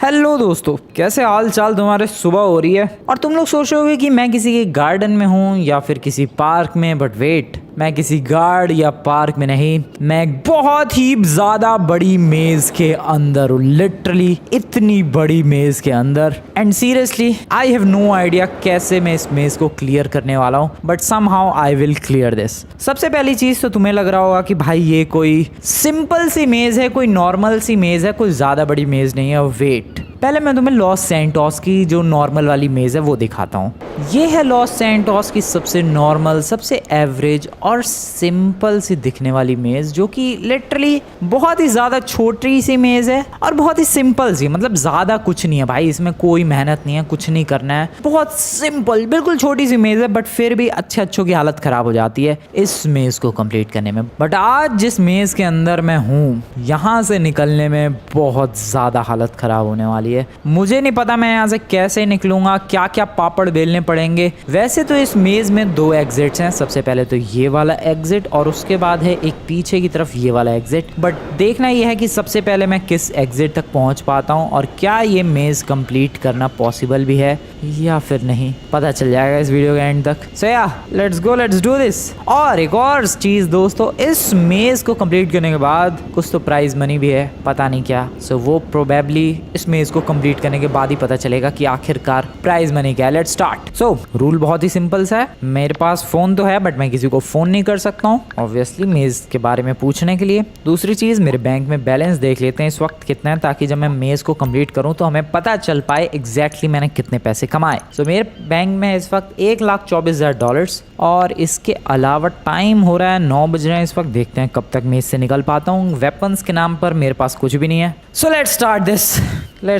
Hello दोस्तों, कैसे हाल चाल तुम्हारे। सुबह हो रही है और तुम लोग सोच रहे होगे कि मैं किसी के गार्डन में हूँ या फिर किसी पार्क में, बट वेट, मैं किसी गार्ड या पार्क में नहीं, मैं एक बहुत ही ज्यादा बड़ी मेज के अंदर हूँ। लिटरली इतनी बड़ी मेज के अंदर। And seriously I have no idea कैसे मैं इस मेज को क्लियर करने वाला हूँ, but somehow I will clear this. सबसे पहली चीज तो तुम्हें लग रहा होगा कि भाई ये कोई सिंपल सी मेज है, कोई नॉर्मल सी मेज है, कोई ज्यादा बड़ी मेज नहीं है। वेट, पहले मैं तुम्हें लॉस सैंटोस की जो नॉर्मल वाली मेज है वो दिखाता हूँ। ये है लॉस सैंटोस की सबसे नॉर्मल, सबसे एवरेज और सिंपल सी दिखने वाली मेज, जो कि लिटरली बहुत ही ज्यादा छोटी सी मेज है और बहुत ही सिंपल सी, मतलब ज्यादा कुछ नहीं है भाई, इसमें कोई मेहनत नहीं है, कुछ नहीं करना है, बहुत सिंपल बिल्कुल छोटी सी मेज है। बट फिर भी अच्छों की हालत खराब हो जाती है इस मेज को कंप्लीट करने में। बट आज जिस मेज के अंदर मैं हूँ, यहाँ से निकलने में बहुत ज्यादा हालत खराब होने वाली है। मुझे नहीं पता मैं यहाँ से कैसे निकलूंगा, क्या क्या पापड़ बेलने पड़ेंगे। वैसे तो इस मेज में 2 एग्जिट्स हैं, सबसे पहले तो ये वाला एग्जिट और उसके बाद है एक पीछे की तरफ ये वाला एग्जिट। बट देखना यह है कि सबसे पहले मैं किस एग्जिट तक पहुंच पाता हूं और क्या ये मेज कंप्लीट करना पॉसिबल भी है या फिर नहीं, पता चल जाएगा इस वीडियो के एंड तक। सो या let's go, let's do this. और एक और चीज दोस्तों, इस मेज को कंप्लीट करने के बाद कुछ तो प्राइज मनी भी है, पता नहीं क्या। सो वो प्रोबेबली इस मेज को कंप्लीट करने के बाद ही पता चलेगा कि आखिरकार प्राइज मनी क्या है। Let's start. सो रूल बहुत ही सिंपल सा है। मेरे पास फोन तो है बट मैं किसी को फोन नहीं कर सकता हूँ ऑब्वियसली मेज के बारे में पूछने के लिए। दूसरी चीज, मेरे बैंक में बैलेंस देख लेते हैं इस वक्त कितना है, ताकि जब मैं मेज को कंप्लीट करूँ तो हमें पता चल पाए एग्जैक्टली मैंने कितने पैसे कमाए। सो मेरे बैंक में इस वक्त $1,24,000 और इसके अलावा टाइम हो रहा है 9 बज रहे हैं इस वक्त। देखते हैं कब तक मेज से निकल पाता हूँ। वेपन्स के नाम पर मेरे पास कुछ भी नहीं है। सो लेट्स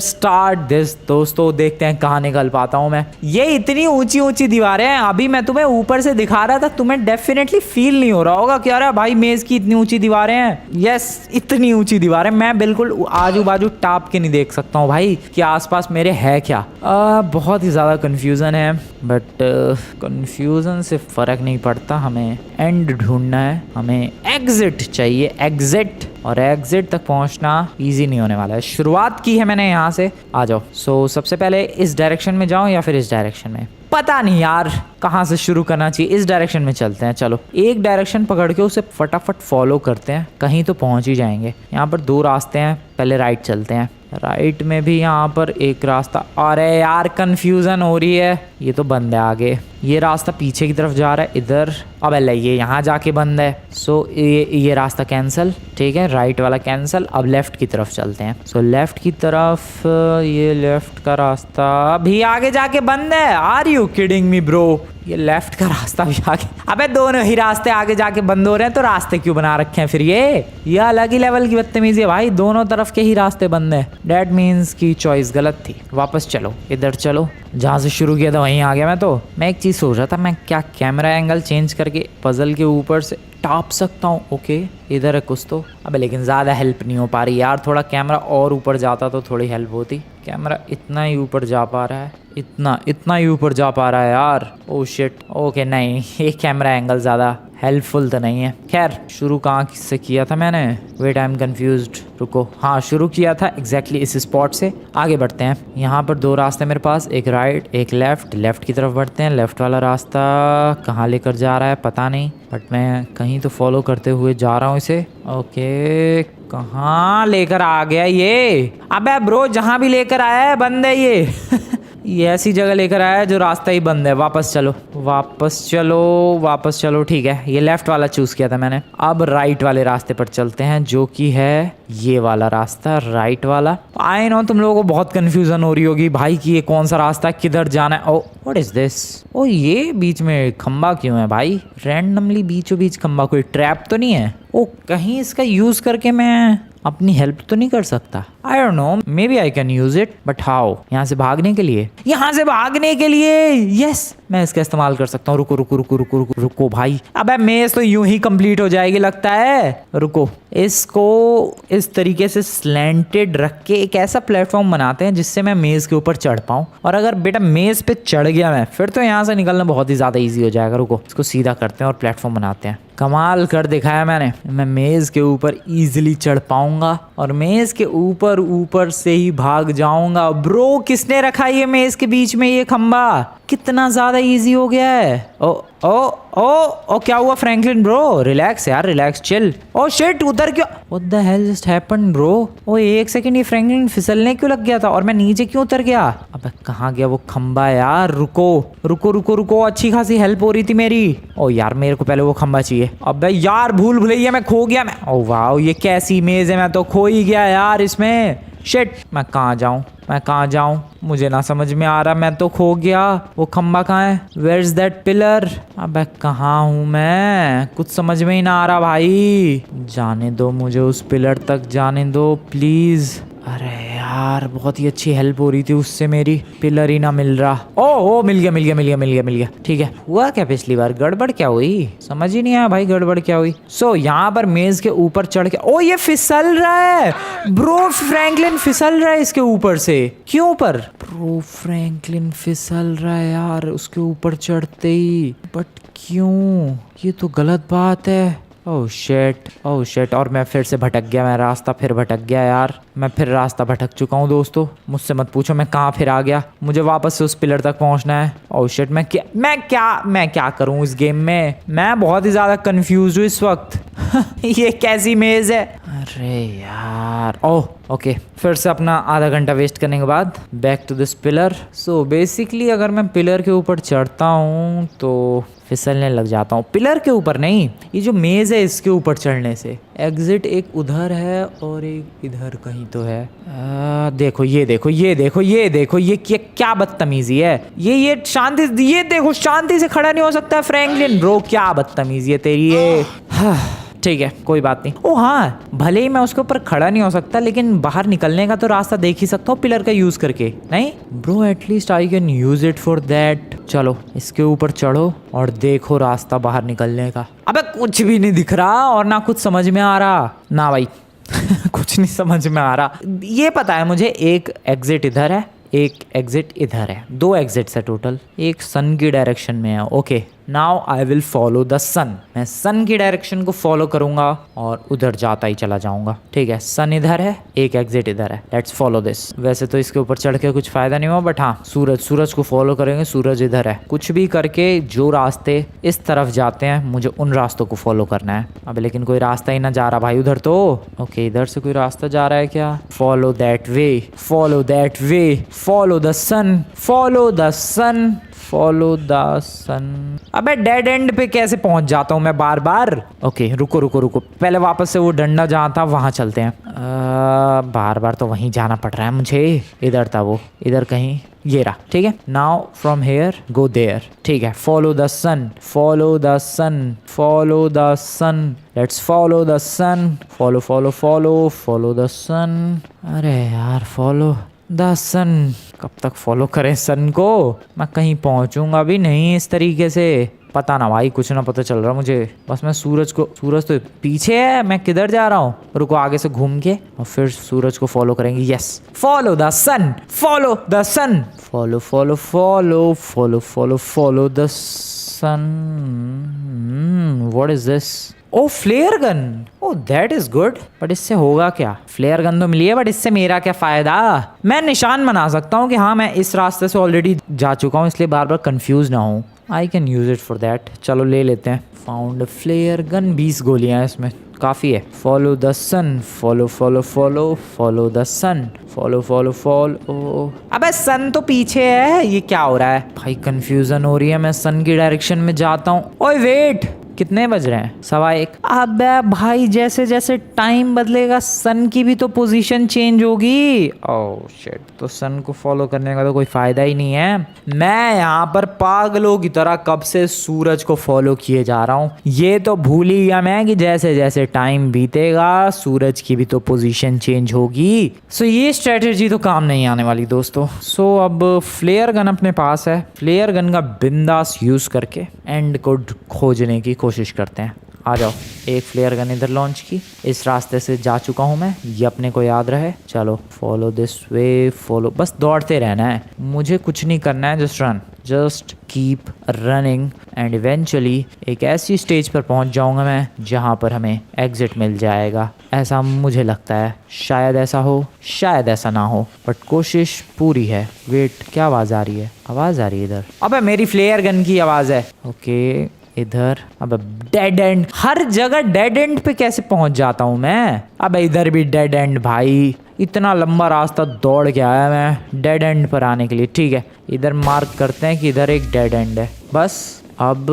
स्टार्ट दिस दोस्तों, देखते हैं कहाँ निकल पाता हूँ मैं। ये इतनी ऊंची ऊंची दीवारें हैं, अभी मैं तुम्हें ऊपर से दिखा रहा था, तुम्हें डेफिनेटली फील नहीं हो रहा होगा कि अरे भाई मेज की इतनी ऊंची दीवारें हैं। यस, इतनी ऊंची दीवारें, मैं बिल्कुल आजू बाजू टाप के नहीं देख सकता हूँ भाई कि आसपास मेरे है क्या। बहुत ही ज्यादा कंफ्यूजन है, बट कंफ्यूजन से फर्क नहीं पड़ता, हमें एंड ढूंढना है, हमें एग्जिट चाहिए, एग्जिट। और एग्जिट तक पहुंचना इजी नहीं होने वाला है। शुरुआत की है मैंने यहाँ से, आ जाओ। सो सबसे पहले इस डायरेक्शन में जाऊं या फिर इस डायरेक्शन में, पता नहीं यार कहाँ से शुरू करना चाहिए। इस डायरेक्शन में चलते हैं, चलो एक डायरेक्शन पकड़ के उसे फटाफट फॉलो करते हैं, कहीं तो पहुंच ही जाएंगे। यहाँ पर 2 रास्ते हैं, पहले राइट चलते हैं। राइट में भी यहाँ पर एक रास्ता, अरे यार कंफ्यूजन हो रही है, ये तो बंद है आगे। ये रास्ता पीछे की तरफ जा रहा है इधर, अब ये यहाँ जाके बंद है। सो ये रास्ता कैंसिल, ठीक है, राइट वाला कैंसिल। अब लेफ्ट की तरफ चलते हैं। सो लेफ्ट की तरफ, ये लेफ्ट का रास्ता अभी आगे जाके बंद है। Are you kidding me bro? ये लेफ्ट का रास्ता भी आगे, अबे दोनों ही रास्ते आगे जाके बंद हो रहे हैं, तो रास्ते क्यों बना रखे हैं फिर? ये अलग ही लेवल की बदतमीजी है भाई, दोनों तरफ के ही रास्ते बंद है। डेट मीन्स की चॉइस गलत थी। वापस चलो, इधर चलो, जहाँ से शुरू किया था वहीं आ गया मैं। तो मैं एक चीज सोच रहा था, मैं क्या कैमरा एंगल चेंज करके पजल के ऊपर से टाप सकता हूँ? ओके, इधर है कुछ तो, अबे लेकिन ज़्यादा हेल्प नहीं हो पा रही यार। थोड़ा कैमरा और ऊपर जाता तो थोड़ी हेल्प होती। कैमरा इतना ही ऊपर जा पा रहा है, इतना ही ऊपर जा पा रहा है यार। ओह शिट, ओके नहीं, ये कैमरा एंगल ज़्यादा हेल्पफुल तो नहीं है। खैर, शुरू कहाँ से किया था मैंने? वेट, आई एम कंफ्यूज्ड, रुको। हाँ, शुरू किया था एग्जैक्टली इस स्पॉट से। आगे बढ़ते हैं। यहाँ पर 2 रास्ते मेरे पास, एक राइट एक लेफ्ट। लेफ्ट की तरफ बढ़ते हैं। लेफ्ट वाला रास्ता कहाँ लेकर जा रहा है पता नहीं, बट मैं कहीं तो फॉलो करते हुए जा रहा हूँ इसे। ओके, कहाँ लेकर आ गया ये? अबे ब्रो, जहाँ भी लेकर आया है बंद है ये। ये ऐसी जगह लेकर आया है जो रास्ता ही बंद है। वापस चलो, ठीक है, ये लेफ्ट वाला चूज किया था मैंने। अब राइट वाले रास्ते पर चलते हैं, जो कि है ये वाला रास्ता, राइट वाला। आई नो तुम लोगों को बहुत कंफ्यूजन हो रही होगी भाई कि ये कौन सा रास्ता है, किधर जाना है। Oh what is this? Oh ये बीच में खंबा क्यों है भाई? रैंडमली बीचों बीच खंबा, कोई ट्रैप तो नहीं है? ओ कहीं इसका यूज करके मैं अपनी हेल्प तो नहीं कर सकता? I don't know, maybe I can use it, but how? यहाँ से भागने के लिए यस, मैं इसका इस्तेमाल कर सकता हूँ। रुको भाई, अबे मेज तो यूं ही कंप्लीट हो जाएगी लगता है। रुको, इसको इस तरीके से स्लैंटेड रख के एक ऐसा प्लेटफॉर्म बनाते हैं जिससे मैं मेज के ऊपर चढ़ पाऊँ। और अगर बेटा मेज पे चढ़ गया मैं, फिर तो यहाँ से निकलना बहुत ही ज्यादा ईजी हो जाएगा। रुको, इसको सीधा करते हैं और प्लेटफॉर्म बनाते हैं। कमाल कर दिखाया मैंने, मैं मेज के ऊपर इजीली चढ़ पाऊंगा और मेज के ऊपर ऊपर से ही भाग जाऊंगा। ब्रो किसने रखा ये मेज के बीच में ये खंबा? कितना ज्यादा इजी हो गया है। ओ ओ ओ ओ क्या हुआ फ्रैंकलिन ब्रो? रिलैक्स यार, रिलैक्स, चिल। ओ शिट, उधर क्यों? What the hell just happened bro? Oh एक सेकंड, ये फ्रैंकलिन फिसलने क्यों लग गया था और मैं नीचे क्यों उतर गया? अबे कहाँ गया वो खंबा यार? रुको रुको रुको रुको, अच्छी खासी हेल्प हो रही थी मेरी। ओ यार मेरे को पहले वो खंबा चाहिए। अबे यार भूल भुलैया मैं खो गया मैं। ओ वाह ये कैसी मेज है, मैं तो खो ही गया यार इसमें। शिट, मैं कहाँ जाऊँ, मैं कहाँ जाऊँ? मुझे ना समझ में आ रहा, मैं तो खो गया। वो खंबा कहाँ है? Where is that pillar? अबे कहाँ हूँ मैं? कुछ समझ में ही ना आ रहा भाई। जाने दो मुझे, उस पिलर तक जाने दो प्लीज। अरे यार बहुत ही अच्छी हेल्प हो रही थी उससे मेरी, पिलर ही ना मिल रहा। ओ मिल गया मिल गया मिल गया मिल गया मिल गया। ठीक है, हुआ क्या पिछली बार? गड़बड़ क्या हुई? समझ ही नहीं आया भाई गड़बड़ क्या हुई। यहाँ पर मेज के ऊपर चढ़ के, ओ ये फिसल रहा है ब्रो। फ्रैंकलिन फिसल रहा है इसके ऊपर से। क्यों ऊपर? ब्रो फ्रैंकलिन फिसल रहा है यार उसके ऊपर चढ़ते ही। बट क्यों? ये तो गलत बात है। ओह शेट, और मैं फिर से भटक गया। मैं रास्ता फिर भटक गया यार। मैं फिर रास्ता भटक चुका हूँ दोस्तों। मुझसे मत पूछो मैं कहाँ फिर आ गया। मुझे वापस से उस पिलर तक पहुँचना है। ओह शिट, मैं क्या करूँ इस गेम में? मैं बहुत ही ज़्यादा कंफ्यूज हूँ इस वक्त। ये कैसी मेज है? अरे यार। ओह ओके, फिर से अपना आधा घंटा वेस्ट करने के बाद back to this pillar. So basically अगर मैं पिलर के ऊपर चढ़ता हूँ तो फिसलने लग जाता हूँ। पिलर के ऊपर नहीं, ये जो मेज है इसके ऊपर चढ़ने से। एग्जिट एक उधर है और एक इधर कहीं तो है। देखो ये देखो ये देखो ये देखो, ये क्या बदतमीजी है। ये शांति, ये देखो शांति से खड़ा नहीं हो सकता फ्रैंकलिन ब्रो। क्या बदतमीजी है तेरी ये। ठीक है कोई बात नहीं। ओ हाँ, भले ही मैं उसके ऊपर खड़ा नहीं हो सकता लेकिन बाहर निकलने का तो रास्ता देख ही सकता हूँ पिलर का यूज करके। नहीं bro, at least I can use it for that. चलो इसके ऊपर चढ़ो और देखो रास्ता बाहर निकलने का। अबे कुछ भी नहीं दिख रहा और ना कुछ समझ में आ रहा ना भाई। कुछ नहीं समझ में आ रहा। ये पता है मुझे, एक एग्जिट इधर है, एक एग्जिट इधर है। 2 एग्जिट्स है टोटल। एक सन की डायरेक्शन में है। Okay, now I will follow the sun. मैं सन की डायरेक्शन को फॉलो करूंगा और उधर जाता ही चला जाऊंगा। ठीक है, सन इधर है, एक एग्जिट इधर है। Let's follow this. वैसे तो इसके ऊपर चढ़ के कुछ फायदा नहीं हुआ, बट हाँ सूरज को फॉलो करेंगे। सूरज इधर है। कुछ भी करके जो रास्ते इस तरफ जाते हैं मुझे उन रास्तों को फॉलो करना है। अब लेकिन कोई रास्ता ही ना जा रहा भाई उधर तो। ओके, इधर से कोई रास्ता जा रहा है क्या? Follow that way, follow that way, follow the sun, follow the sun, follow the sun. अबे डेड एंड पे कैसे पहुंच जाता हूँ मैं बार बार। ओके रुको रुको रुको, पहले वापस से वो डंडा जहाँ था वहां चलते हैं। बार बार तो वहीं जाना पड़ रहा है मुझे। इधर था वो, इधर कहीं ये रहा। ठीक है, now from here go there. ठीक है, follow the sun, follow the sun, follow the sun, let's follow the sun, follow follow follow follow the sun. अरे यार फॉलो द सन, कब तक फॉलो करें सन को? मैं कहीं पहुंचूंगा भी नहीं इस तरीके से। पता ना भाई, कुछ ना पता चल रहा मुझे। बस मैं सूरज तो पीछे है, मैं किधर जा रहा हूँ? रुको, आगे से घूम के और फिर सूरज को फॉलो करेंगे। Yes, follow the sun, follow the sun, follow follow follow follow follow follow the sun. What is this? Oh flare gun. Oh that is good, but इससे होगा क्या? फ्लेयर गन तो मिली है बट इससे मेरा क्या फायदा? मैं निशान बना सकता हूँ कि हाँ मैं इस रास्ते से ऑलरेडी जा चुका हूँ, इसलिए बार बार कंफ्यूज ना हूँ। आई can use it for that. चलो ले लेते हैं। फाउंड फ्लेयर गन, 20 गोलियां हैं इसमें, काफी है। Follow the sun, follow follow follow follow the sun, follow follow follow. अबे सन तो पीछे है, ये क्या हो रहा है भाई? कंफ्यूजन हो रही है। मैं सन की डायरेक्शन में जाता हूँ। ओए वेट, कितने बज रहे हैं? 1:15। अबे भाई जैसे जैसे टाइम बदलेगा सन की भी तो पोजीशन चेंज होगी। ओह शिट, तो सन को फॉलो करने का तो कोई फायदा ही नहीं है। मैं यहाँ पर पागलों की तरह कब से सूरज को फॉलो किए जा रहा हूँ। ये तो भूल ही गया मैं कि जैसे जैसे टाइम बीतेगा सूरज की भी तो पोजीशन चेंज होगी। सो ये स्ट्रेटेजी तो काम नहीं आने वाली दोस्तों। सो अब फ्लेयर गन अपने पास है, फ्लेयर गन का बिंदास यूज करके एंड को खोजने की कोशिश करते हैं। आ जाओ। एक फ्लेयर गन इधर लॉन्च की, इस रास्ते से जा चुका हूँ मैं, ये अपने को याद रहे। चलो फॉलो दिस वे, फॉलो, बस दौड़ते रहना है, मुझे कुछ नहीं करना है, just run, just keep running and eventually एक ऐसी स्टेज पर पहुंच जाऊंगा मैं जहां पर हमें एग्जिट मिल जाएगा, ऐसा मुझे लगता है। शायद ऐसा हो, शायद ऐसा ना हो, बट कोशिश पूरी है। वेट, क्या आवाज़ आ रही है? आवाज़ आ रही है इधर। अबे मेरी फ्लेयर गन की आवाज़ है। ओके इधर, अब डेड एंड, हर जगह डेड एंड पे कैसे पहुंच जाता हूँ मैं? अब इधर भी डेड एंड भाई, इतना लंबा रास्ता दौड़ के आया मैं डेड एंड पर आने के लिए। ठीक है, इधर मार्क करते हैं कि इधर एक डेड एंड है बस। अब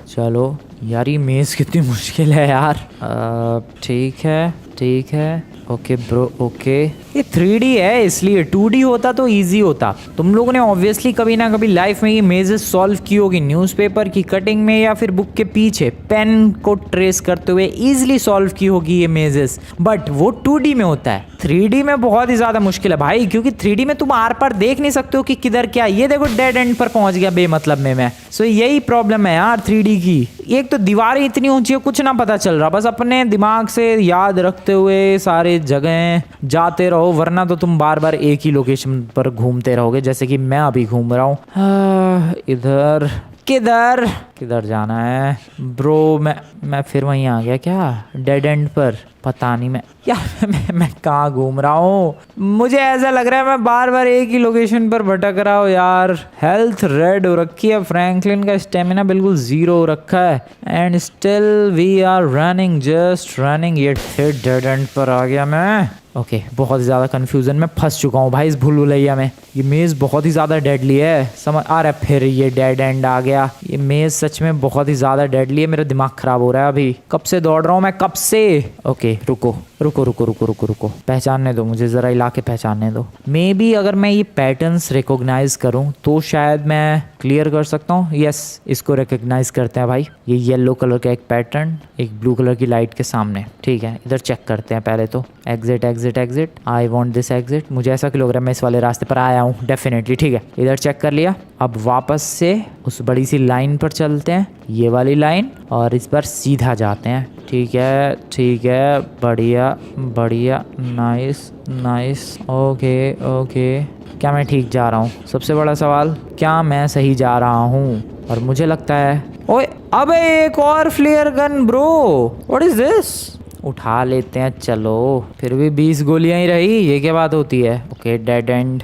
चलो यार, ये मेज़ कितनी मुश्किल है यार। ठीक है ठीक है, ओके ब्रो ओके। ये 3D है इसलिए, 2D होता तो इजी होता। तुम लोगों ने ऑब्वियसली कभी ना कभी लाइफ में ये मेजेस सॉल्व की होगी, न्यूज़पेपर की कटिंग में या फिर बुक के पीछे पेन को ट्रेस करते हुए इजीली सॉल्व की होगी ये मेजेस, बट वो 2D में होता है। 3D में बहुत ही ज़्यादा मुश्किल है भाई, क्योंकि 3D में तुम आर पार देख नहीं सकते हो कि किधर क्या। ये देखो डेड एंड पर पहुंच गया बेमतलब में मैं। सो यही प्रॉब्लम है यार 3D की। एक तो दीवारें इतनी ऊंची है, कुछ ना पता चल रहा, बस अपने दिमाग से याद रखते हुए सारे जगह जाते रहो, वरना तो तुम बार बार एक ही लोकेशन पर घूमते रहोगे, जैसे कि मैं अभी घूम रहा हूँ। इधर किधर किधर जाना है ब्रो? मैं फिर वहीं आ गया क्या, डेड एंड पर? पता नहीं मैं यार मैं कहाँ घूम रहा हूँ। मुझे ऐसा लग रहा है मैं बार बार एक ही लोकेशन पर भटक रहा हूँ यार। हेल्थ रेड हो रखी है, फ्रैंकलिन का स्टेमिना बिल्कुल 0 हो रखा है, and still we are running, just running. ये फिर डेड एंड पर आ गया मैं। ओके, बहुत ही ज़्यादा कन्फ्यूज़न में फंस चुका हूँ भाई इस भूल भुलैया में। ये मेज़ बहुत ही ज़्यादा डेडली है, समझ आ रहा है। फिर ये डेड एंड आ गया। ये मेज़ सच में बहुत ही ज़्यादा डेडली है, मेरा दिमाग ख़राब हो रहा है अभी। कब से दौड़ रहा हूँ मैं, कब से। ओके रुको रुको रुको रुको रुको रुको, पहचानने दो मुझे, ज़रा इलाके पहचानने दो। मे बी अगर मैं ये पैटर्न्स रिकॉग्नाइज करूँ तो शायद मैं क्लियर कर सकता हूँ। यस, इसको रिकॉग्नाइज करते हैं भाई। ये येलो कलर का एक पैटर्न, एक ब्लू कलर की लाइट के सामने। ठीक है, इधर चेक करते हैं पहले तो। Exit exit exit, I want this exit. मुझे ऐसा क्यों लग रहा है मैं इस वाले रास्ते पर आया हूँ डेफिनेटली। ठीक है, इधर चेक कर लिया। अब वापस से उस बड़ी सी लाइन पर चलते हैं, ये वाली लाइन, और इस पर सीधा जाते हैं। ठीक है, बढ़िया बढ़िया, नाइस नाइस, ओके ओके। क्या मैं ठीक जा रहा हूँ? सबसे बड़ा सवाल, क्या मैं सही जा रहा हूँ? और मुझे लगता है, ओए अबे एक और flare gun bro, what is this? उठा लेते हैं चलो। फिर भी 20 गोलियां ही रही, ये क्या बात होती है? ओके डेड एंड,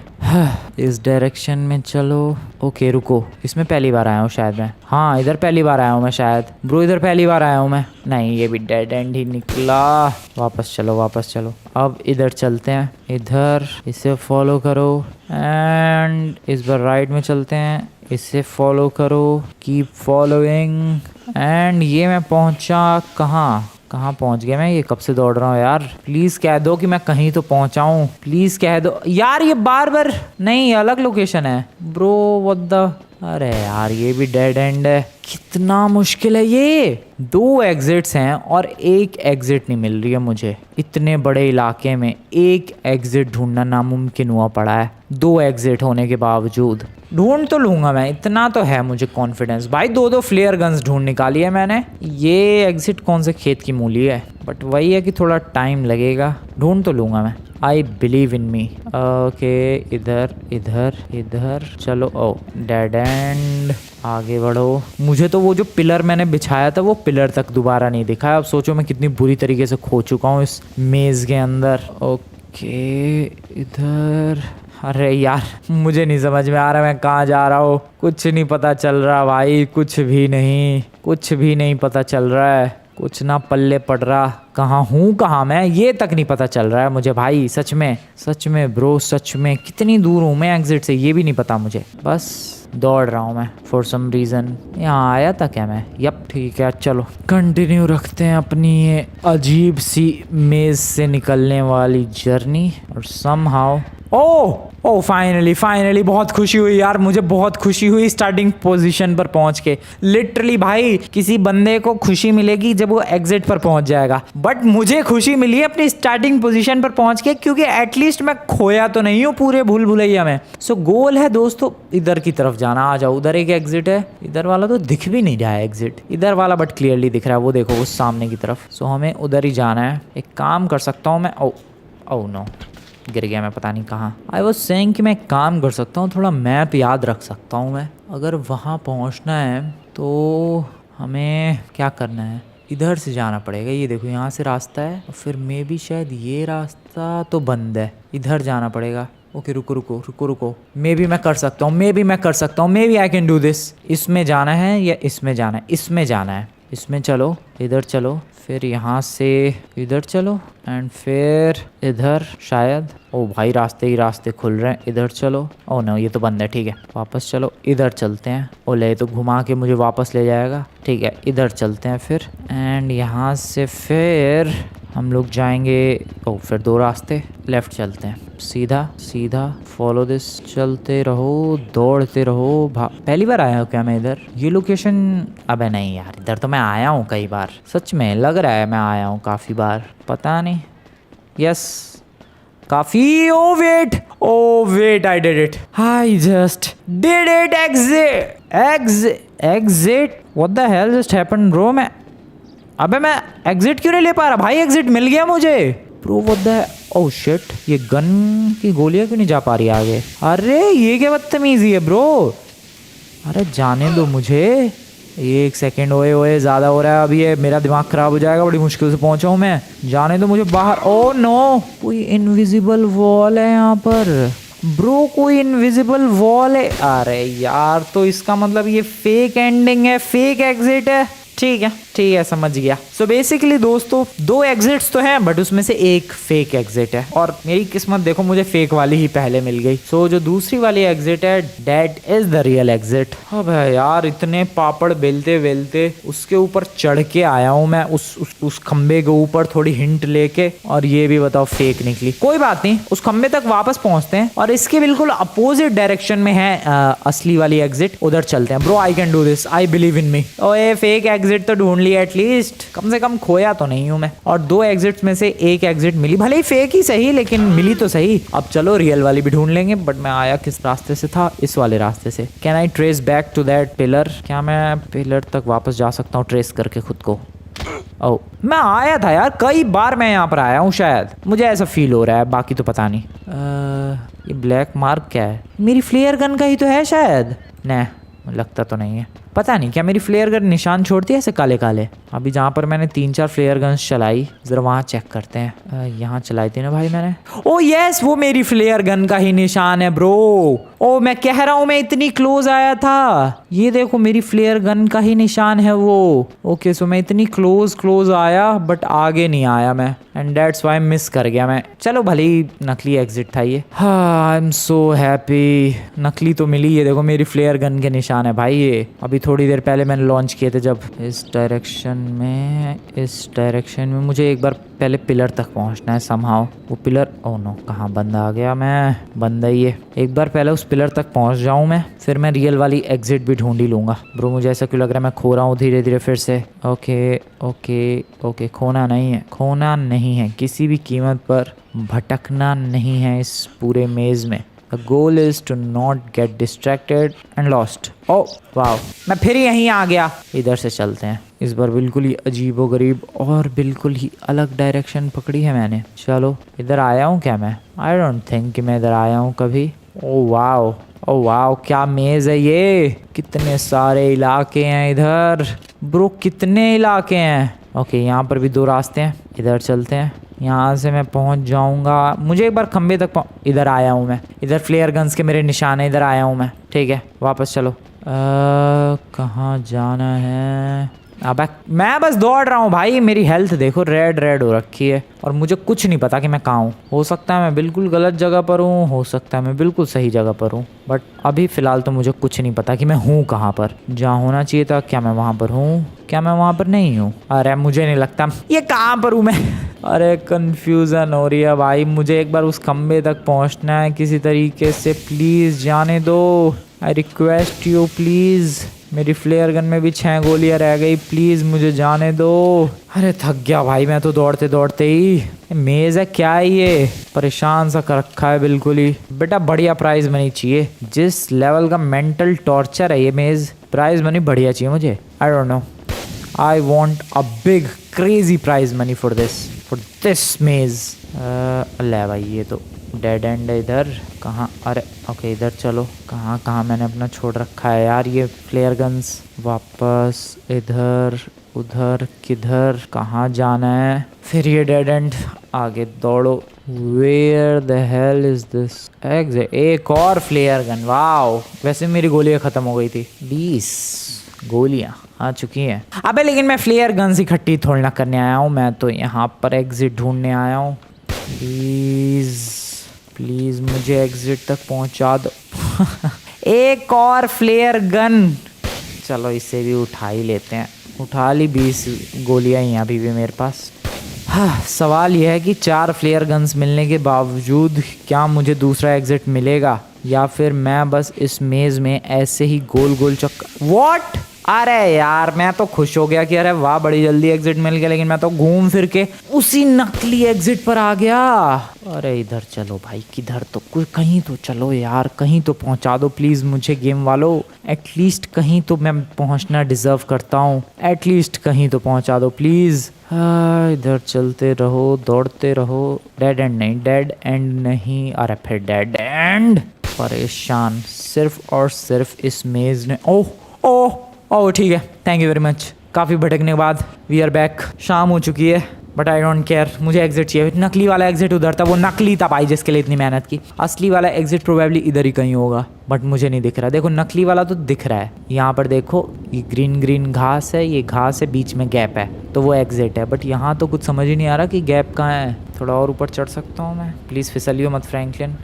इस डायरेक्शन में चलो। ओके रुको, इसमें पहली बार आया हूँ शायद मैं। हाँ इधर पहली बार आया हूँ मैं शायद ब्रो, इधर पहली बार आया हूँ मैं। नहीं, ये भी डेड एंड ही निकला। वापस चलो वापस चलो। अब इधर चलते हैं, इधर इसे फॉलो करो, एंड इस बार राइट में चलते हैं, इसे फॉलो करो, कीप फॉलोइंग। एंड ये मैं पहुंचा कहाँ पहुंच गया मैं? ये कब से दौड़ रहा हूँ यार? प्लीज कह दो कि मैं कहीं तो पहुंचा हूँ, प्लीज कह दो यार। ये बार बार नहीं, अलग लोकेशन है ब्रो, व्हाट द। अरे यार ये भी डेड एंड है, कितना मुश्किल है ये। 2 एग्जिट्स हैं और एक एग्जिट नहीं मिल रही है मुझे। इतने बड़े इलाके में एक एग्जिट ढूंढना नामुमकिन हुआ पड़ा है। 2 एग्जिट होने के बावजूद ढूंढ तो लूंगा मैं, इतना तो है मुझे कॉन्फिडेंस भाई। 2 फ्लेयर गन्स ढूंढ निकाली है मैंने। ये एग्जिट कौन से खेत की मूली है, बट वही है कि थोड़ा टाइम लगेगा, ढूंढ तो लूंगा मैं। आई बिलीव इन मी। ओके इधर इधर इधर चलो। ओ डेड एंड, आगे बढ़ो। मुझे तो वो जो पिलर मैंने बिछाया था वो पिलर तक दोबारा नहीं दिखा। अब सोचो मैं कितनी बुरी तरीके से खो चुका हूँ इस मेज़ के अंदर। ओके इधर, अरे यार मुझे नहीं समझ में आ रहा मैं कहाँ जा रहा हूँ, कुछ नहीं पता चल रहा भाई, कुछ भी नहीं पता चल रहा है, कुछ ना पल्ले पड़ रहा। कहाँ हूँ, कहाँ मैं, ये तक नहीं पता चल रहा है मुझे भाई। सच में ब्रो, सच में कितनी दूर हूँ मैं एग्जिट से, ये भी नहीं पता मुझे। बस दौड़ रहा हूँ मैं फॉर सम रीज़न। यहाँ आया था क्या मैं? यप ठीक है, चलो कंटिन्यू रखते हैं अपनी ये अजीब सी मेज़ से निकलने वाली जर्नी। और समहाउ ओह ओह फाइनली बहुत खुशी हुई यार, मुझे बहुत खुशी हुई स्टार्टिंग पोजीशन पर पहुंच के। लिटरली भाई किसी बंदे को खुशी मिलेगी जब वो एग्जिट पर पहुंच जाएगा, बट मुझे खुशी मिली है अपनी स्टार्टिंग पोजीशन पर पहुंच के, क्योंकि एटलीस्ट मैं खोया तो नहीं हूँ पूरे भूल भुलैया में। सो गोल है दोस्तों इधर की तरफ जाना। आ जाओ, उधर एक एग्जिट है, इधर वाला तो दिख भी नहीं रहा है एग्जिट, इधर वाला बट क्लियरली दिख रहा है, वो देखो उस सामने की तरफ। सो हमें उधर ही जाना है। एक काम कर सकता हूँ मैं, ओ नो गिर गया मैं पता नहीं कहाँ। आई वॉज सेइंग कि मैं एक काम कर सकता हूँ, थोड़ा मैप याद रख सकता हूँ मैं। अगर वहाँ पहुँचना है तो हमें क्या करना है, इधर से जाना पड़ेगा। ये देखो यहाँ से रास्ता है, और फिर मे भी शायद ये रास्ता तो बंद है, इधर जाना पड़ेगा। ओके रुको, मे बी मैं कर सकता हूँ, maybe I can do this. इसमें जाना है या इसमें जाना है? इसमें जाना है। इसमें चलो, इधर चलो, फिर यहाँ से इधर चलो, एंड फिर इधर शायद। ओ भाई रास्ते ही रास्ते खुल रहे हैं। इधर चलो, ओ नो ये तो बंद है, ठीक है वापस चलो। इधर चलते हैं, ओले तो घुमा के मुझे वापस ले जाएगा, ठीक है इधर चलते हैं फिर। एंड यहाँ से फिर हम लोग जाएंगे, ओ फिर दो रास्ते, लेफ्ट चलते हैं, सीधा फॉलो दिस, चलते रहो, दौड़ते रहो। पहली बार आया हूँ क्या मैं इधर? ये लोकेशन, अबे नहीं यार इधर तो मैं आया हूँ कई बार, सच में लग रहा है मैं आया हूँ काफ़ी बार, पता नहीं। यस काफ़ी। Oh wait I did it, I just did it. Exit what the hell just happened bro? अबे मैं एग्जिट क्यों नहीं ले पा रहा भाई? एग्जिट मिल गया मुझे bro, what the, oh shit, ये गन की गोलियां क्यों नहीं जा पा रही आगे? अरे ये क्या बदतमीजी है ब्रो, अरे जाने दो मुझे। एक सेकेंड, ओए ज़्यादा हो रहा है अभी, ये मेरा दिमाग ख़राब हो जाएगा, बड़ी मुश्किल से पहुंचा हूँ मैं, जाने दो मुझे बाहर। ओह नो, कोई इनविजिबल वॉल है यहाँ पर ब्रो, कोई इनविजिबल वॉल है। अरे यार तो इसका मतलब ये फेक एंडिंग है, फेक एग्जिट है। ठीक है समझ गया। सो बेसिकली दोस्तों दो एग्जिट्स तो हैं, बट उसमें से एक फेक एग्जिट है, और मेरी किस्मत देखो मुझे फेक वाली ही पहले मिल गई। सो जो दूसरी वाली एग्जिट है, that is the real exit. अब यार इतने पापड़ बेलते बेलते उसके ऊपर चढ़ के आया हूँ मैं, उस खंबे के ऊपर थोड़ी हिंट लेके, और ये भी बताओ फेक निकली। कोई बात नहीं, उस खंबे तक वापस पहुंचते हैं, और इसके बिल्कुल अपोजिट डायरेक्शन में है असली वाली एग्जिट, उधर चलते हैं। Bro I can do this, I believe in me. ओए फेक एग्जिट तो ढूंढ लिया एटलीस्ट, कम से कम खोया तो नहीं हूं मैं। और दो एग्जिट्स में से एक एग्जिट मिली, भले ही फेक ही सही लेकिन मिली तो सही। अब चलो रियल वाली भी ढूंढ लेंगे। बट मैं आया किस रास्ते से था? इस वाले रास्ते से। Can I trace back to that pillar? क्या मैं पिलर तक वापस जा सकता हूँ ट्रेस करके खुद को? ओह मैं आया था यार, कई बार मैं यहाँ पर आया हूँ शायद, मुझे ऐसा फील हो रहा है, बाकी तो पता नहीं। ये ब्लैक मार्क क्या है? मेरी फ्लेयर गन का ही तो है शायद। नहीं लगता तो नहीं है, पता नहीं क्या मेरी फ्लेयर गन निशान छोड़ती है ऐसे काले काले। अभी जहाँ पर मैंने 3-4 फ्लेयर गन्स चलाई, जरा वहाँ चेक करते हैं। यहाँ चलाई थी ना भाई मैंने। ओ यस, वो मेरी फ्लेयर गन का ही निशान है ब्रो। ओ मैं कह रहा हूँ मैं इतनी क्लोज आया था, ये देखो मेरी फ्लेयर गन का ही निशान है वो। ओके सो मैं इतनी क्लोज आया बट आगे नहीं आया मैं, एंड दैट्स व्हाई मिस कर गया मैं। चलो भले ही नकली एग्जिट था ये। हाँ आई एम सो हैप्पी, नकली तो मिली। ये देखो मेरी फ्लेयर गन के निशान है भाई, ये अभी थोड़ी देर पहले मैंने लॉन्च किए थे जब। इस डायरेक्शन में मुझे एक बार पहले पिलर तक पहुंचना है समहाउ। वो पिलर, ओह नो कहाँ बंद आ गया मैं, बंद है ये। एक बार पहले उस पिलर तक पहुंच जाऊं मैं, फिर मैं रियल वाली एग्जिट भी ढूंढ ही लूंगा। ब्रो मुझे ऐसा क्यों लग रहा है मैं खो रहा हूँ धीरे धीरे फिर से। ओके खोना नहीं है, किसी भी कीमत पर भटकना नहीं है इस पूरे मेज में। The goal is to not get distracted and lost. Oh wow, मैं फिर यहीं आ गया। इधर से चलते हैं, इस बार बिल्कुल ही अजीबोगरीब और बिल्कुल ही अलग डायरेक्शन पकड़ी है मैंने। चलो इधर आया हूँ क्या मैं? आई डोंट थिंक कि मैं इधर आया हूँ कभी। ओह वाओ क्या मेज है ये, कितने सारे इलाके हैं इधर ब्रो, कितने इलाके हैं। ओके यहाँ पर भी दो रास्ते हैं, इधर चलते हैं, यहाँ से मैं पहुँच जाऊँगा। मुझे एक बार खंबे तक इधर आया हूँ मैं, इधर फ्लेयर गन्स के मेरे निशान है, इधर आया हूँ मैं। ठीक है वापस चलो। कहाँ जाना है? अब मैं बस दौड़ रहा हूँ भाई, मेरी हेल्थ देखो रेड हो रखी है, और मुझे कुछ नहीं पता कि मैं कहाँ हूँ। हो सकता है मैं बिल्कुल गलत जगह पर हूँ, हो सकता है मैं बिल्कुल सही जगह पर हूँ, बट अभी फ़िलहाल तो मुझे कुछ नहीं पता कि मैं हूँ कहाँ पर। जहाँ होना चाहिए था क्या मैं वहाँ पर हूँ? क्या मैं वहाँ पर नहीं हूँ? अरे मुझे नहीं लगता। ये कहाँ पर हूँ मैं? अरे कंफ्यूजन हो रही है भाई। मुझे एक बार उस खंबे तक पहुँचना है किसी तरीके से। प्लीज़ जाने दो, आई रिक्वेस्ट यू प्लीज़। मेरी फ्लेयर गन में भी 6 गोलियां रह गई, प्लीज़ मुझे जाने दो। अरे थक गया भाई मैं तो दौड़ते दौड़ते ही। मेज़ है क्या है ये? परेशान सा कर रखा है बिल्कुल ही। बेटा बढ़िया प्राइज मनी चाहिए। जिस लेवल का मेंटल टॉर्चर है ये मेज़, प्राइज मनी बढ़िया चाहिए मुझे। I don't know, I want a big crazy prize money for this maze. ले भाई ये तो डेड एंड है इधर। कहाँ? अरे ओके इधर चलो। कहाँ मैंने अपना छोड़ रखा है यार ये फ्लेयर गन्स। वापस इधर उधर किधर, कहाँ जाना है? फिर ये डेड एंड। आगे दौड़ो। Where the hell is this exit? एक और फ्लेयर गन। वाओ, वैसे मेरी गोलियाँ ख़त्म हो गई थी। 20 गोलियाँ आ चुकी हैं। अबे लेकिन मैं फ्लेयर गन्स इकट्ठी थोड़ी ना करने आया हूँ, मैं तो यहाँ पर एग्जिट ढूंढने आया हूँ। प्लीज़ मुझे एग्जिट तक पहुंचा दो। एक और फ्लेयर गन। चलो इसे भी उठा ही लेते हैं। उठा ली, 20 गोलियां ही अभी भी मेरे पास। हाँ, सवाल यह है कि 4 फ्लेयर गन्स मिलने के बावजूद क्या मुझे दूसरा एग्जिट मिलेगा, या फिर मैं बस इस मेज़ में ऐसे ही गोल गोल चक्कर। व्हाट? अरे यार मैं तो खुश हो गया कि अरे वाह बड़ी जल्दी एग्जिट मिल गया, लेकिन मैं तो घूम फिर के उसी नकली एग्जिट पर आ गया। अरे इधर चलो भाई, किधर तो कुछ कहीं तो चलो यार, कहीं तो पहुंचा दो प्लीज़ मुझे गेम वालों। एटलीस्ट कहीं तो मैं पहुंचना डिज़र्व करता हूँ, एटलीस्ट कहीं तो पहुंचा दो प्लीज़। इधर चलते रहो, दौड़ते रहो। डेड एंड नहीं, डेड एंड नहीं, अरे फिर डेड एंड। परेशान सिर्फ और सिर्फ इस मेज़ ने। ओह ओह ओह ठीक है, थैंक यू वेरी मच। काफ़ी भटकने के बाद वी आर बैक। शाम हो चुकी है बट आई डोंट केयर, मुझे एग्जिट चाहिए। नकली वाला एग्जिट उधर था, वो नकली था भाई जिसके लिए इतनी मेहनत की। असली वाला एग्जिट प्रोबेबली इधर ही कहीं होगा बट मुझे नहीं दिख रहा। देखो नकली वाला तो दिख रहा है, यहाँ पर देखो ये ग्रीन ग्रीन घास है, ये घास है, बीच में गैप है, तो वो एग्जिट है। बट यहाँ तो कुछ समझ ही नहीं आ रहा कि गैप कहाँ है। थोड़ा और ऊपर चढ़ सकता हूँ मैं? प्लीज़ फिसलियो मत फ्रैंकलिन।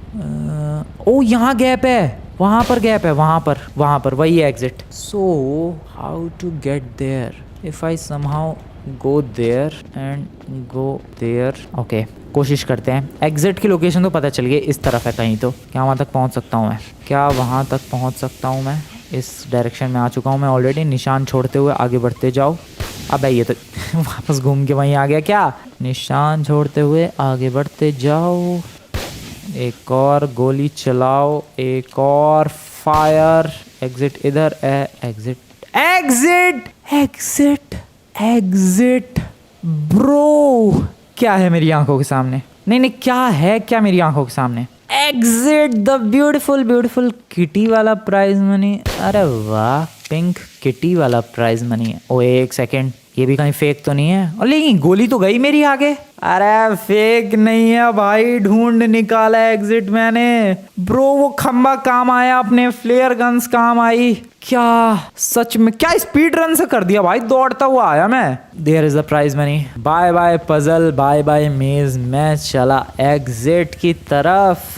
ओ यहाँ गैप है, वहाँ पर गैप है, वहाँ पर वही है exit. So how to get there? If I somehow go there and go there. Okay कोशिश करते हैं। एग्जिट की लोकेशन तो पता चल गई, इस तरफ है कहीं तो। क्या वहाँ तक पहुँच सकता हूँ मैं? क्या वहाँ तक पहुँच सकता हूँ मैं? इस डायरेक्शन में आ चुका हूँ मैं ऑलरेडी। निशान छोड़ते हुए आगे बढ़ते जाओ। अब ये तो वापस घूम के वहीं आ गया क्या? निशान छोड़ते हुए आगे बढ़ते जाओ। एक और गोली चलाओ, एक और फायर। एग्जिट इधर है, exit exit exit exit. Bro क्या है मेरी आंखों के सामने? नहीं क्या है, क्या मेरी आंखों के सामने? एग्जिट द ब्यूटीफुल किटी वाला प्राइज मनी। अरे वाह, पिंक किटी वाला प्राइज मनी है। ओ एक सेकेंड, ये भी कहीं फेक तो नहीं है? और लेकिन गोली तो गई मेरी आगे। अरे फेक नहीं है भाई, ढूंढ निकाला एग्जिट मैंने। ब्रो वो खंबा काम आया, अपने फ्लेयर गन्स काम आई। क्या सच में? क्या स्पीड रन से कर दिया भाई, दौड़ता हुआ आया मैं। There is the prize money. Bye bye puzzle, bye bye maze. मैं चला एग्जिट की तरफ।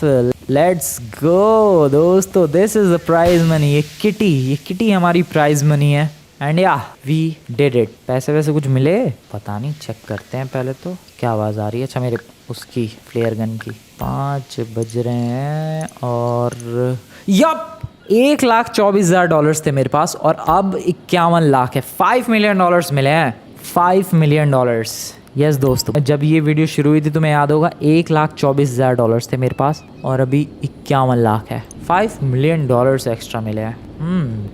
लेट्स गो दोस्तों, this is the prize money. ये किटी हमारी प्राइज मनी है। And yeah we did it. पैसे वैसे कुछ मिले? पता नहीं, चेक करते हैं पहले तो। क्या आवाज़ आ रही है? अच्छा मेरे उसकी फ्लेयर गन की। 5 बज रहे हैं और यप $1,24,000 थे मेरे पास और अब 51 लाख है। $5 मिलियन मिले हैं। $5 मिलियन। यस दोस्तों, जब ये वीडियो शुरू हुई थी तुम्हें याद होगा $1,24,000 थे मेरे पास और अभी 51 लाख है। $5 मिलियन एक्स्ट्रा मिले हैं।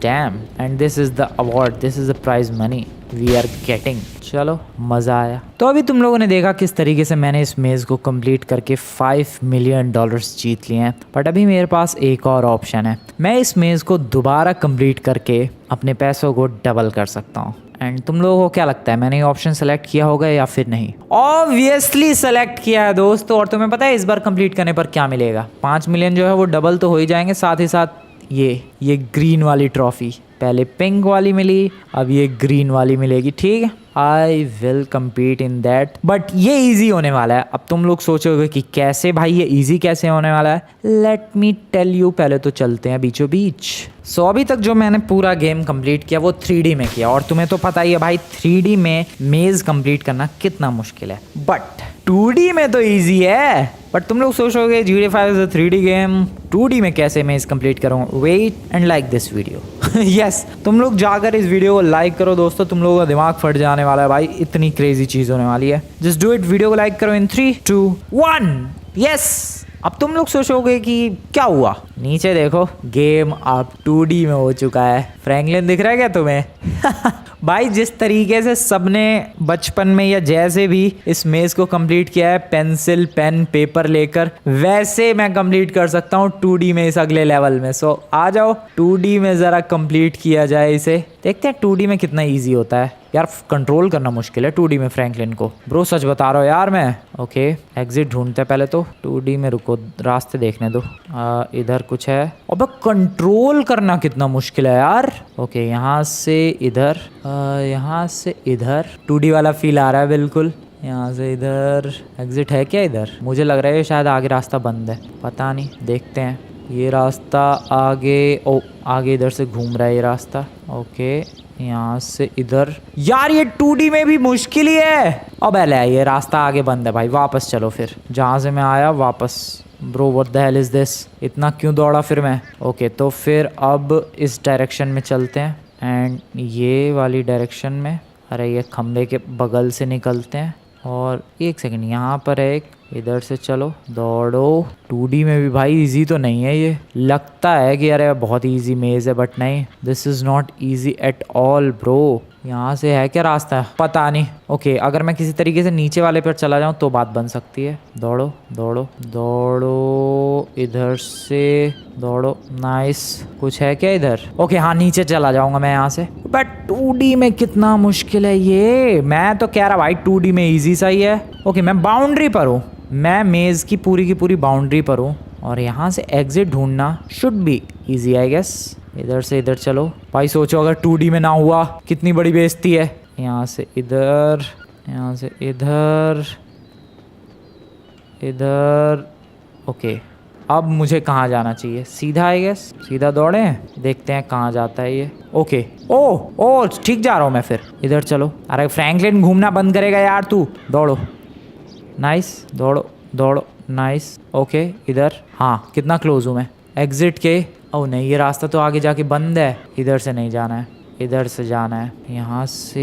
Damn. And this is the award, this is the prize money we are getting. चलो मज़ा आया। तो अभी तुम लोगों ने देखा किस तरीके से मैंने इस मेज़ को कंप्लीट करके $5 मिलियन जीत लिए हैं। बट अभी मेरे पास एक और ऑप्शन है। मैं इस मेज़ को दोबारा कंप्लीट करके अपने पैसों को डबल कर सकता हूँ। एंड तुम लोगों को क्या लगता है, मैंने ये ऑप्शन सेलेक्ट किया होगा या फिर नहीं? ऑब्वियसली सेलेक्ट किया है दोस्तों। और तुम्हें पता है इस बार कंप्लीट करने पर क्या मिलेगा? 5 मिलियन जो है वो डबल तो हो ही जाएंगे, साथ ही साथ ये ग्रीन वाली ट्रॉफी। पहले पिंक वाली मिली, अब ये ग्रीन वाली मिलेगी। ठीक है, I will compete in that, but ये ईजी होने वाला है। अब तुम लोग सोचोगे कि कैसे भाई, ये ईजी कैसे होने वाला है। लेट मी टेल यू, पहले तो चलते हैं बीचों बीच। सो अभी तक जो मैंने पूरा गेम कंप्लीट किया वो 3D में किया, और तुम्हें तो पता ही है भाई 3D में मेज कंप्लीट करना कितना मुश्किल है, बट 2D में तो इजी है। बट तुम लोग सोचोगे GTA 5 is a 3D game, 2D में कैसे मेज कंप्लीट करूँ। Wait and like this video. Yes, तुम लोग जाकर इस वीडियो को लाइक करो दोस्तों, तुम लोगों का दिमाग फट जाने वाला है भाई, इतनी क्रेजी चीज होने वाली है। जस्ट डू इट, वीडियो को लाइक करो इन 3, 2, 1। यस, अब तुम लोग सोचोगे कि क्या हुआ, नीचे देखो गेम अब 2D में हो चुका है। फ्रैंकलिन दिख रहा है क्या तुम्हें? भाई जिस तरीके से सबने बचपन में या जैसे भी इस मेज को कंप्लीट किया है पेंसिल पेन पेपर लेकर, वैसे मैं कंप्लीट कर सकता हूँ 2D में इस अगले लेवल में। सो आ जाओ 2D में ज़रा कंप्लीट किया जाए इसे, देखते हैं 2D में कितना ईजी होता है। यार कंट्रोल करना मुश्किल है 2D में फ्रैंकलिन को, ब्रो सच बता रहा हूँ यार मैं। ओके एग्जिट ढूंढते हैं पहले तो, 2D में रुको रास्ते देखने दो। इधर कुछ है, अबे कंट्रोल करना कितना मुश्किल है यार। ओके यहाँ से इधर, यहाँ से इधर 2D वाला फील आ रहा है बिल्कुल। यहाँ से इधर एग्जिट है क्या इधर? मुझे लग रहा है शायद आगे रास्ता बंद है, पता नहीं, देखते हैं। ये रास्ता आगे, ओ आगे इधर से घूम रहा है ये रास्ता। ओके यहाँ से इधर, यार ये 2D में भी मुश्किल ही है। अब ये रास्ता आगे बंद है भाई, वापस चलो फिर जहाँ से मैं आया वापस। Bro what the hell is this, इतना क्यों दौड़ा फिर मैं। ओके तो फिर अब इस डायरेक्शन में चलते हैं एंड ये वाली डायरेक्शन में, अरे ये खम्भे के बगल से निकलते हैं। और एक सेकंड, यहाँ पर है एक, इधर से चलो दौड़ो। 2D में भी भाई इजी तो नहीं है ये, लगता है कि अरे बहुत इजी मेज है, बट नहीं, this is not easy at all bro. यहाँ से है क्या रास्ता, पता नहीं। ओके अगर मैं किसी तरीके से नीचे वाले पर चला जाऊँ तो बात बन सकती है। दौड़ो दौड़ो दौड़ो, इधर से दौड़ो, नाइस। कुछ है क्या इधर? ओके हाँ नीचे चला जाऊंगा मैं यहाँ से, बट 2D में कितना मुश्किल है ये। मैं तो कह रहा भाई 2D में इजी सा ही है। ओके मैं बाउंड्री पर हूँ, मैं मेज की पूरी बाउंड्री पर हूँ, और यहाँ से एग्जिट ढूंढना should be easy I guess. इधर से इधर चलो भाई, सोचो अगर 2D में ना हुआ कितनी बड़ी बेइज्जती है। यहाँ से इधर, यहाँ से इधर, इधर। ओके अब मुझे कहाँ जाना चाहिए? सीधा आई गेस, सीधा दौड़े, देखते हैं कहाँ जाता है ये। ओके ओ ठीक जा रहा हूँ मैं फिर, इधर चलो। अरे फ्रैंकलिन घूमना बंद करेगा यार तू, दौड़ो, नाइस, दौड़ो दौड़ो, नाइस। ओके इधर, हाँ कितना क्लोज हूँ मैं एग्जिट के। ओह नहीं ये रास्ता तो आगे जाके बंद है, इधर से नहीं जाना है, इधर से जाना है। यहाँ से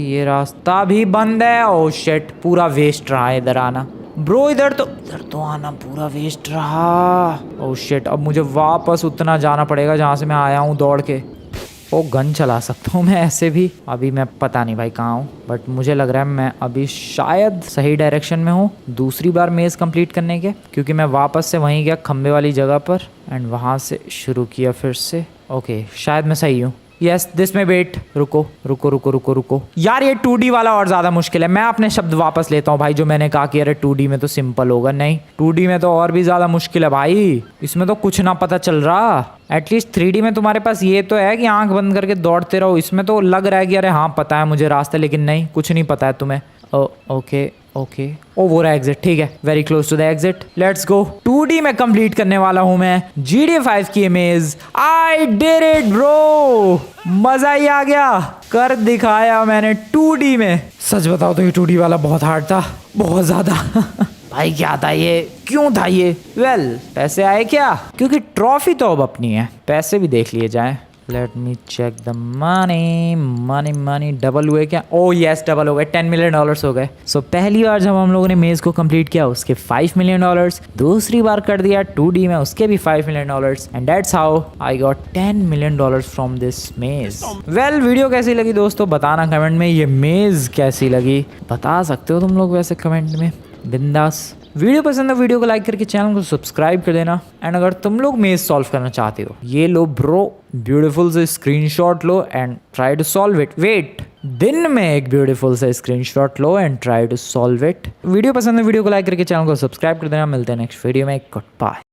ये रास्ता भी बंद है। ओह शिट, पूरा वेस्ट रहा है इधर आना ब्रो, इधर तो आना पूरा वेस्ट रहा। ओह शिट, अब मुझे वापस उतना जाना पड़ेगा जहाँ से मैं आया हूँ दौड़ के। ओ गन चला सकता हूँ मैं ऐसे भी। अभी मैं पता नहीं भाई कहाँ हूँ, बट मुझे लग रहा है मैं अभी शायद सही डायरेक्शन में हूँ दूसरी बार मेज़ कंप्लीट करने के, क्योंकि मैं वापस से वहीं गया खम्बे वाली जगह पर एंड वहाँ से शुरू किया फिर से। ओके शायद मैं सही हूँ। यस दिस में वेट, रुको रुको रुको रुको रुको यार, ये 2D वाला और ज़्यादा मुश्किल है। मैं अपने शब्द वापस लेता हूँ भाई, जो मैंने कहा कि अरे 2D में तो सिंपल होगा, नहीं 2D में तो और भी ज़्यादा मुश्किल है भाई, इसमें तो कुछ ना पता चल रहा। एटलीस्ट 3D में तुम्हारे पास ये तो है कि आंख बंद करके दौड़ते रहो, इसमें तो लग रहा है कि अरे हाँ पता है मुझे रास्ता, लेकिन नहीं कुछ नहीं पता है तुम्हें। ओके ओके ओ वो रहा एग्जिट, ठीक है, very close to the exit, let's go. 2D में कंप्लीट करने वाला हूं मैं GTA 5 की मेज। आई डिड इट ब्रो, मजा ही आ गया, कर दिखाया मैंने 2D में। सच बताओ तो ये 2D वाला बहुत हार्ड था, बहुत ज्यादा। भाई क्या था ये, क्यों था ये? वेल पैसे आए क्या? क्योंकि ट्रॉफी तो अब अपनी है, पैसे भी देख लिए जाए। Let me check the money, money money double हुए क्या? ओह यस डबल हो गए, $10 मिलियन हो गए। सो पहली बार जब हम लोगों ने मेज को कंप्लीट किया उसके $5 मिलियन, दूसरी बार कर दिया 2D में उसके भी $5 million, and that's how I got $10 million from this मेज। वेल वीडियो कैसी लगी दोस्तों बताना कमेंट में, ये मेज कैसी लगी बता सकते हो तुम लोग वैसे कमेंट में, बिंदास। वीडियो पसंद है वीडियो को लाइक करके चैनल को सब्सक्राइब कर देना, एंड अगर तुम लोग मेज सॉल्व करना चाहते हो ये लो ब्रो, ब्यूटीफुल से स्क्रीनशॉट लो and try to solve it. Wait, दिन में एक ब्यूटीफुल से स्क्रीनशॉट लो and try to solve it. Video पसंद है वीडियो को लाइक करके चैनल को सब्सक्राइब कर देना। मिलते हैं नेक्स्ट वीडियो में, गुड बाय।